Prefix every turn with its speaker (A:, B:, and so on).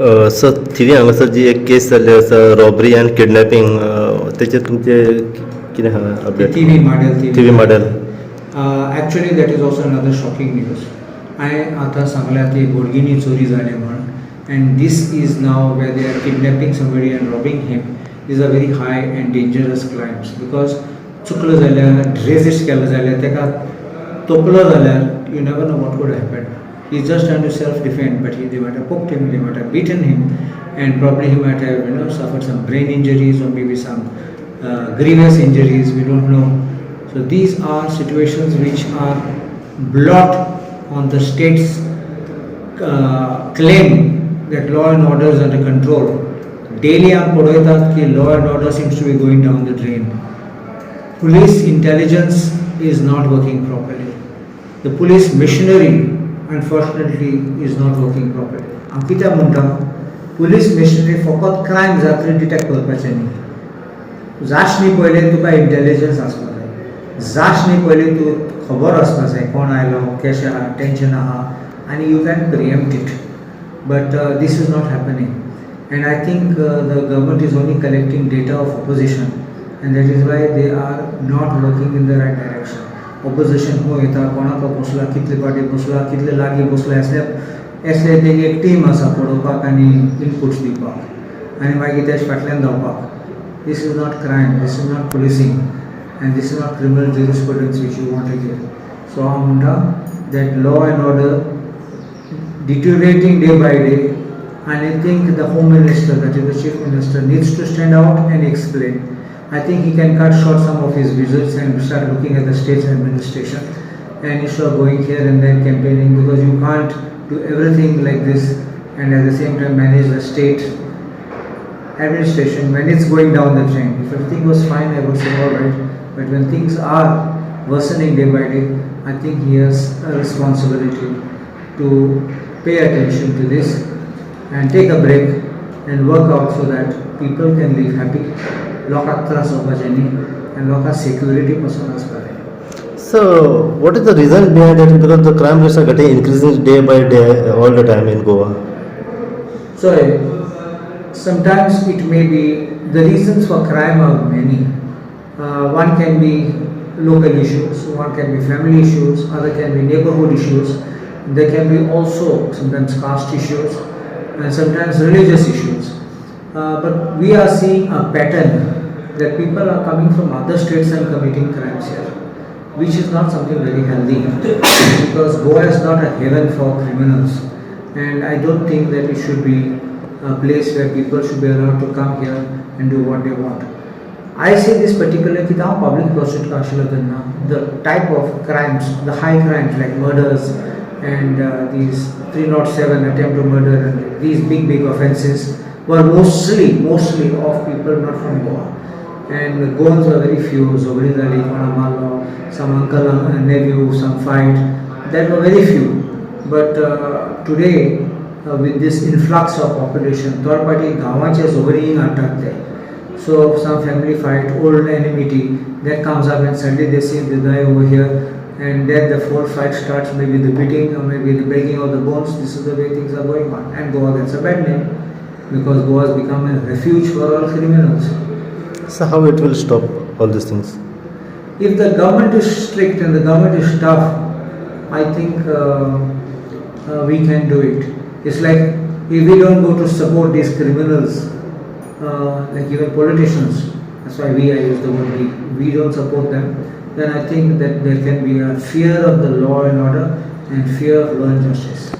A: Sir Thivim हांगासर जी एक case जाल्ली आसा रॉबरी एंड किडनॅपिंग तेचेर तुमचे कितें आहा update Thivim model
B: Actually that is also another shocking news. हांवें आतां सांगल्या ती बोडगिनी चोरी जाली म्हण and this is now where they are kidnapping somebody and robbing him. These are very high and dangerous crimes because चुकलो जाल्यार रेजिस्ट केलो जाल्यार तेका तोपलो जाल्यार you never know what could happen. He's just trying to self-defend, but they might have poked him, they might have beaten him, and probably he might have suffered some brain injuries or maybe some grievous injuries. We don't know. So these are situations which are blot on the state's claim that law and order is under control. Daily I'm podoitat ki law and order seems to be going down the drain. Police intelligence is not working properly. The police machinery unfortunately is not working properly. Ankita Munta, police machinery फकत crimes जातरी detect करपाचें न्ही. जाश न्ही पयले तुका intelligence आसपाक जाय. जाश न्ही पयले तूं खबर आसपाक जाय कोण आयलो कशें आहा टेंशन आहा आनी you can preempt it. But this is not happening. And I think the government is only collecting data of opposition and that is why they are not working in the right direction. Opposition हो येता कोणाक बसला कितले पाटी बसला कितले लागीं बसला असले तेगे एक टीम आसा पळोवपाक आनी इनपुट्स दिवपाक आनी मागीर तेज फाटल्यान धांवपाक. This is not crime, this is not policing and this is not criminal jurisprudence which you want to give. So हांव म्हणटा that law and order deteriorating day by day and I think the Home Minister, that is the Chief Minister, needs to stand out and explain. I think he can cut short some of his visits and start looking at the state's administration and instead of going here and then campaigning, because you can't do everything like this and at the same time manage the state administration when it's going down the drain. If everything was fine, I would say alright, but when things are worsening day by day, I think he has a responsibility to pay attention to this and take a break and work out so that people can live happy. लोकांक त्रास होवपाचे न्ही आनी लोकांक security पासून आसपाक जाय.
A: So what is the reason behind it? Because the crime rates are getting increasing day by day all the time in Goa.
B: So sometimes it may be the reasons for crime are many. One can be local issues, one can be family issues, other can be neighborhood issues. There can be also sometimes caste issues and sometimes religious issues. But we are seeing a pattern that people are coming from other states and committing crimes here, which is not something very healthy because Goa is not a haven for criminals and I don't think that it should be a place where people should be allowed to come here and do what they want. I say this particularly because public prosecution, the type of crimes, the high crimes like murders and these 307 attempt to murder and these big offences were mostly of people not from Goa. And Goans were very few, Zobridali, Konamallo, some uncle and nephew, some fight, that were very few. But today, with this influx of population, third party gawanche Zobridin attacked. So some family fight, old enmity, that comes up and suddenly they see the guy over here and then the full fight starts, maybe the beating or maybe the breaking of the bones. This is the way things are going on. And Goa gets a bad name because Goa has become a refuge for all criminals.
A: So how it will stop all these things?
B: If the government is strict and the government is tough, I think we can do it. It's like if we don't go to support these criminals, like even politicians, that's why I use the word we don't support them, then I think that there can be a fear of the law and order and fear of law and justice.